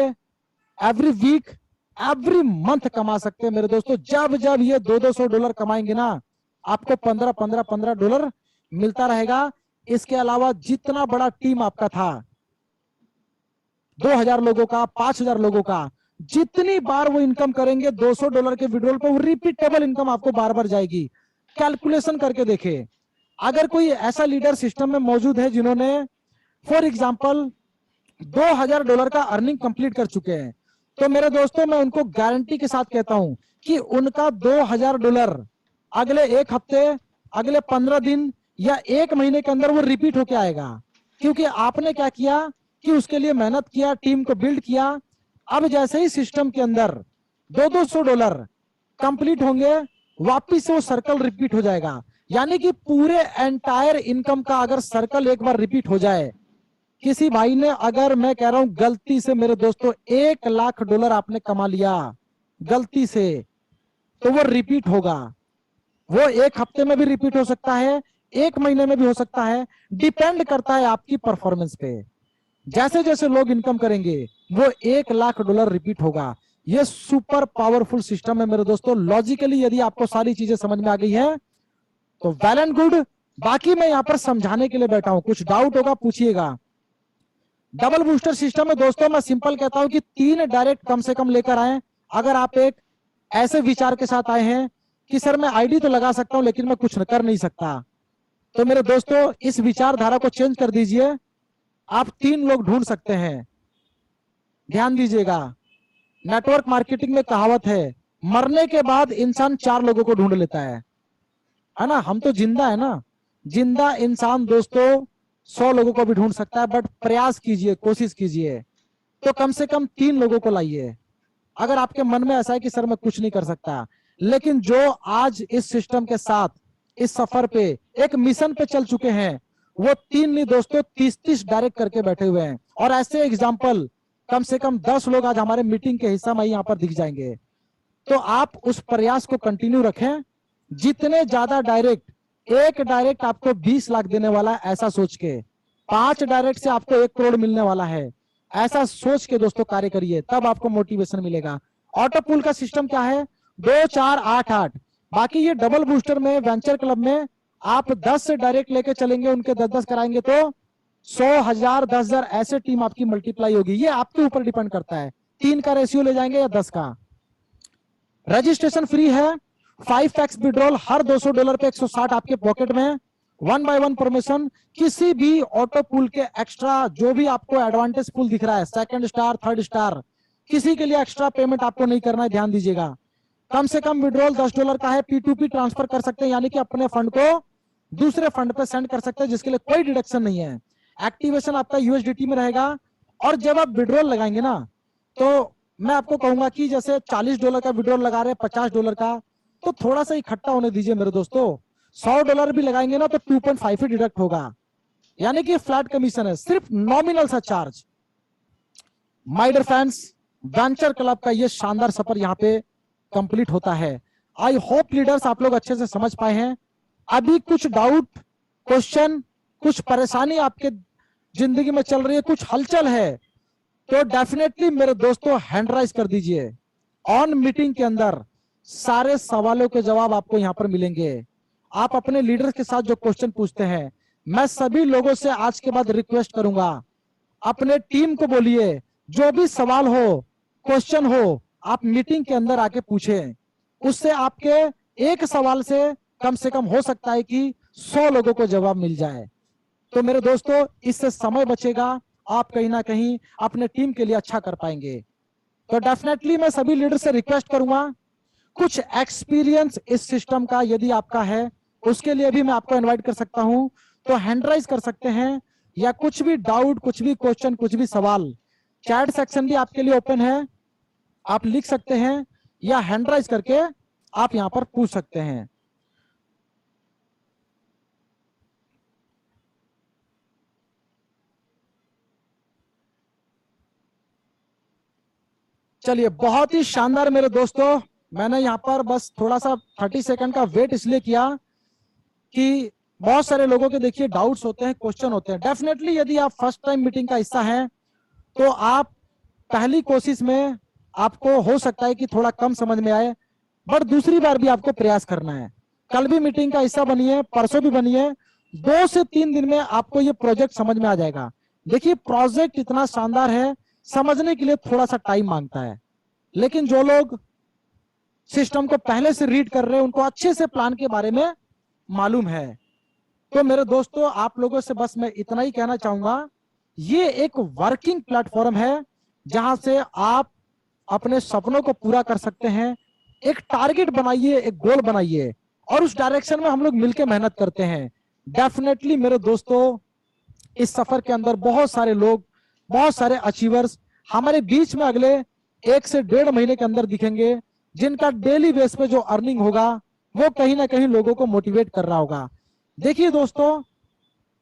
every week, every month कमा सकते हैं मेरे दोस्तों। जब जब ये $200 कमाएंगे ना, आपको $15-15 मिलता रहेगा। इसके अलावा जितना बड़ा टीम आपका था, 2,000 लोगों का, 5,000 लोगों का, जितनी बार वो इनकम करेंगे $200 के विड्रॉल पे, वो रिपीटेबल इनकम आपको बार बार जाएगी। कैलकुलेशन करके देखे, अगर कोई ऐसा लीडर सिस्टम में मौजूद है जिन्होंने फॉर एग्जाम्पल $2,000 का अर्निंग कंप्लीट कर चुके हैं, तो मेरे दोस्तों मैं उनको गारंटी के साथ कहता हूं कि उनका $2,000 अगले एक हफ्ते, अगले 15 दिन या एक महीने के अंदर वो रिपीट होके आएगा। क्योंकि आपने क्या किया कि उसके लिए मेहनत किया, टीम को बिल्ड किया। अब जैसे ही सिस्टम के अंदर $200 कंप्लीट होंगे, वापिस वो सर्कल रिपीट हो जाएगा। यानी कि पूरे एंटायर इनकम का अगर सर्कल एक बार रिपीट हो जाए, किसी भाई ने अगर, मैं कह रहा हूं गलती से मेरे दोस्तों $1,00,000 आपने कमा लिया गलती से, तो वो रिपीट होगा। वो एक हफ्ते में भी रिपीट हो सकता है, एक महीने में भी हो सकता है, डिपेंड करता है आपकी परफॉर्मेंस पे। जैसे जैसे लोग इनकम करेंगे वो $1,00,000 रिपीट होगा। ये सुपर पावरफुल सिस्टम है मेरे दोस्तों। लॉजिकली यदि आपको सारी चीजें समझ में आ गई है तो वेल एंड गुड। बाकी मैं यहां पर समझाने के लिए बैठा हूं, कुछ डाउट होगा पूछिएगा। डबल बूस्टर सिस्टम में दोस्तों मैं सिंपल कहता हूं कि 3 डायरेक्ट कम से कम लेकर आए। अगर आप एक ऐसे विचार के साथ आए हैं कि सर मैं आईडी तो लगा सकता हूं लेकिन मैं कुछ कर नहीं सकता, तो मेरे दोस्तों इस विचारधारा को चेंज कर दीजिए। आप 3 लोग ढूंढ सकते हैं। ध्यान दीजिएगा, नेटवर्क मार्केटिंग में कहावत है, मरने के बाद इंसान 4 लोगों को ढूंढ लेता है ना। हम तो जिंदा है ना, जिंदा इंसान दोस्तों 100 लोगों को भी ढूंढ सकता है, बट प्रयास कीजिए, कोशिश कीजिए, तो कम से कम 3 लोगों को लाइए। अगर आपके मन में ऐसा है कि सर मैं कुछ नहीं कर सकता, लेकिन जो आज इस सिस्टम के साथ इस सफर पे एक मिशन पे चल चुके हैं, वो 3 नहीं दोस्तों 30-30 डायरेक्ट करके बैठे हुए हैं। और ऐसे एग्जाम्पल कम से कम 10 लोग आज हमारे मीटिंग के हिस्सा में यहाँ पर दिख जाएंगे। तो आप उस प्रयास को कंटिन्यू रखें। जितने ज्यादा डायरेक्ट, एक डायरेक्ट आपको 20 लाख देने वाला है ऐसा सोच के, 5 डायरेक्ट से आपको 1 करोड़ मिलने वाला है ऐसा सोच के दोस्तों कार्य करिए, तब आपको मोटिवेशन मिलेगा। ऑटो पुल का सिस्टम क्या है, 2-4-8-8। बाकी ये डबल बूस्टर में, वेंचर क्लब में आप 10 से डायरेक्ट लेके चलेंगे, उनके 10-10 कराएंगे तो 100,000, 10,000 ऐसे टीम आपकी मल्टीप्लाई होगी। ये आपके ऊपर डिपेंड करता है, 3 का रेशियो ले जाएंगे या 10 का। रजिस्ट्रेशन फ्री है, 5x विड्रॉल हर $200 पे 160 आपके पॉकेट में, 1 बाय 1 परमिशन। किसी भी ऑटो पुल के एक्स्ट्रा जो भी आपको एडवांटेज पुल दिख रहा है, 2nd स्टार, 3rd स्टार, किसी के लिए एक्स्ट्रा पेमेंट आपको नहीं करना है, ध्यान दीजिएगा। कम से कम विड्रॉल $10 का है, P2P ट्रांसफर कर सकते हैं, यानी कि अपने फंड को दूसरे फंड पे सेंड कर सकते हैं, जिसके लिए कोई डिडक्शन नहीं है। एक्टिवेशन आपका USDT में रहेगा। और जब आप विड्रॉल लगाएंगे ना, तो मैं आपको कहूंगा कि जैसे $40 का विड्रॉल लगा रहे हैं, $50 का, तो थोड़ा सा इकट्ठा होने दीजिए मेरे दोस्तों। $100 भी लगाएंगे ना तो 2.5 ही डिडक्ट होगा, यानी कि फ्लैट कमीशन है, सिर्फ नॉमिनल सा charge. My dear friends, venture club का ये शानदार सफर यहाँ पे कंप्लीट होता है। आई होप लीडर्स आप लोग अच्छे से समझ पाए हैं। अभी कुछ डाउट, क्वेश्चन, कुछ परेशानी आपके जिंदगी में चल रही है, कुछ हलचल है, तो डेफिनेटली मेरे दोस्तों हैंड राइज कर दीजिए। ऑन मीटिंग के अंदर सारे सवालों के जवाब आपको यहाँ पर मिलेंगे। आप अपने लीडर के साथ जो क्वेश्चन पूछते हैं, मैं सभी लोगों से आज के बाद रिक्वेस्ट करूंगा, अपने टीम को बोलिए जो भी सवाल हो, क्वेश्चन हो, आप मीटिंग के अंदर आके पूछें। उससे आपके एक सवाल से कम हो सकता है कि 100 लोगों को जवाब मिल जाए। तो मेरे दोस्तों, इससे समय बचेगा, आप कहीं ना कहीं अपने टीम के लिए अच्छा कर पाएंगे। तो डेफिनेटली मैं सभी लीडर से रिक्वेस्ट करूंगा, कुछ एक्सपीरियंस इस सिस्टम का यदि आपका है, उसके लिए भी मैं आपको इनवाइट कर सकता हूं। तो हैंड राइज कर सकते हैं, या कुछ भी डाउट, कुछ भी क्वेश्चन, कुछ भी सवाल, चैट सेक्शन भी आपके लिए ओपन है, आप लिख सकते हैं या हैंड राइज करके आप यहां पर पूछ सकते हैं। चलिए, बहुत ही शानदार मेरे दोस्तों। मैंने यहाँ पर बस थोड़ा सा 30 सेकंड का वेट इसलिए किया कि बहुत सारे लोगों के देखिए डाउट्स होते हैं, क्वेश्चन होते हैं। डेफिनेटली यदि आप फर्स्ट टाइम मीटिंग का हिस्सा हैं, तो आप पहली कोशिश में आपको हो सकता है कि थोड़ा कम समझ में आए, बट दूसरी बार भी आपको प्रयास करना है। कल भी मीटिंग का हिस्सा बनिए, परसों भी बनिए, 2 से 3 दिन में आपको ये प्रोजेक्ट समझ में आ जाएगा। देखिए, प्रोजेक्ट इतना शानदार है, समझने के लिए थोड़ा सा टाइम मांगता है, लेकिन जो लोग सिस्टम को पहले से रीड कर रहे हैं, उनको अच्छे से प्लान के बारे में मालूम है। तो मेरे दोस्तों, आप लोगों से बस मैं इतना ही कहना चाहूंगा, ये एक वर्किंग प्लेटफॉर्म है जहां से आप अपने सपनों को पूरा कर सकते हैं। एक टारगेट बनाइए, एक गोल बनाइए, और उस डायरेक्शन में हम लोग मिलकर मेहनत करते हैं। डेफिनेटली मेरे दोस्तों, इस सफर के अंदर बहुत सारे लोग, बहुत सारे अचीवर्स हमारे बीच में अगले 1 से 1.5 महीने के अंदर दिखेंगे, जिनका डेली बेस पे जो अर्निंग होगा वो कहीं ना कहीं लोगों को मोटिवेट कर रहा होगा। देखिए दोस्तों,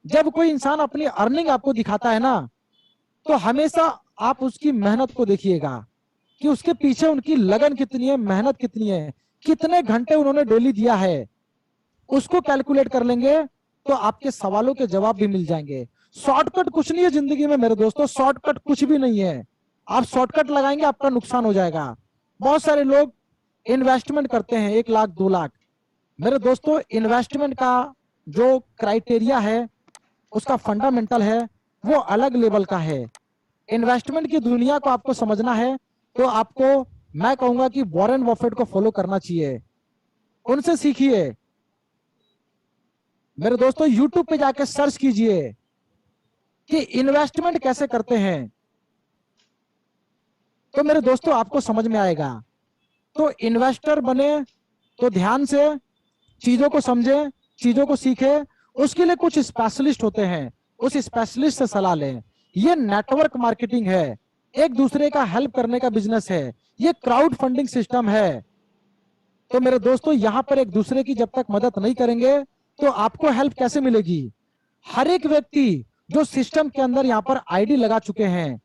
जब कोई इंसान अपनी अर्निंग आपको दिखाता है ना, तो हमेशा आप उसकी मेहनत को देखिएगा कि उसके पीछे उनकी लगन कितनी है, मेहनत कितनी है, कितने घंटे उन्होंने डेली दिया है। उसको कैलकुलेट कर लेंगे तो आपके सवालों के जवाब भी मिल जाएंगे। शॉर्टकट कुछ नहीं है जिंदगी में मेरे दोस्तों, शॉर्टकट कुछ भी नहीं है। आप शॉर्टकट लगाएंगे, आपका नुकसान हो जाएगा। बहुत सारे लोग इन्वेस्टमेंट करते हैं 1 लाख 2 लाख। मेरे दोस्तों, इन्वेस्टमेंट का जो क्राइटेरिया है, उसका फंडामेंटल है, वो अलग लेवल का है। इन्वेस्टमेंट की दुनिया को आपको समझना है, तो आपको मैं कहूंगा कि वॉरेन बफेट को फॉलो करना चाहिए, उनसे सीखिए। मेरे दोस्तों, यूट्यूब पे जाके सर्च कीजिए कि इन्वेस्टमेंट कैसे करते हैं, तो मेरे दोस्तों आपको समझ में आएगा। तो इन्वेस्टर बने तो ध्यान से चीजों को समझे, चीजों को सीखे। उसके लिए कुछ स्पेशलिस्ट होते हैं, उस स्पेशलिस्ट से सलाह लें। ये नेटवर्क मार्केटिंग है, एक दूसरे का हेल्प करने का बिजनेस है, ये क्राउड फंडिंग सिस्टम है। तो मेरे दोस्तों, यहां पर एक दूसरे की जब तक मदद नहीं करेंगे तो आपको हेल्प कैसे मिलेगी। हर एक व्यक्ति जो सिस्टम के अंदर यहाँ पर आईडी लगा चुके हैं,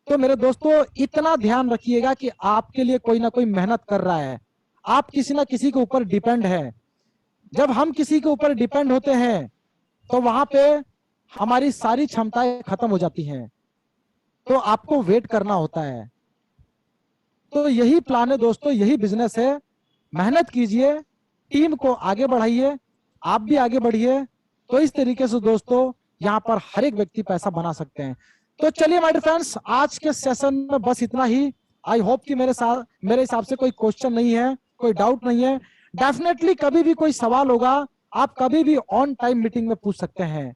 तो मेरे दोस्तों इतना ध्यान रखिएगा कि आपके लिए कोई ना कोई मेहनत कर रहा है, आप किसी ना किसी के ऊपर डिपेंड है। जब हम किसी के ऊपर डिपेंड होते हैं तो वहां पे हमारी सारी क्षमताएं खत्म हो जाती हैं, तो आपको वेट करना होता है। तो यही प्लान है दोस्तों, यही बिजनेस है। मेहनत कीजिए, टीम को आगे बढ़ाइए, आप भी आगे बढ़िए। तो इस तरीके से दोस्तों यहाँ पर हर एक व्यक्ति पैसा बना सकते हैं। तो चलिए माय डियर फ्रेंड्स, आज के सेशन में बस इतना ही। आई होप कि मेरे हिसाब से कोई क्वेश्चन नहीं है, कोई डाउट नहीं है। डेफिनेटली कभी भी कोई सवाल होगा, आप कभी भी ऑन टाइम मीटिंग में पूछ सकते हैं।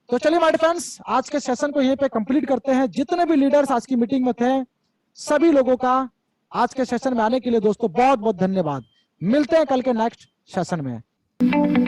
तो चलिए माय डियर फ्रेंड्स, आज के सेशन को यहीं पे कंप्लीट करते हैं। जितने भी लीडर्स आज की मीटिंग में थे, सभी लोगों का आज के सेशन में आने के लिए दोस्तों बहुत बहुत धन्यवाद। मिलते हैं कल के नेक्स्ट सेशन में।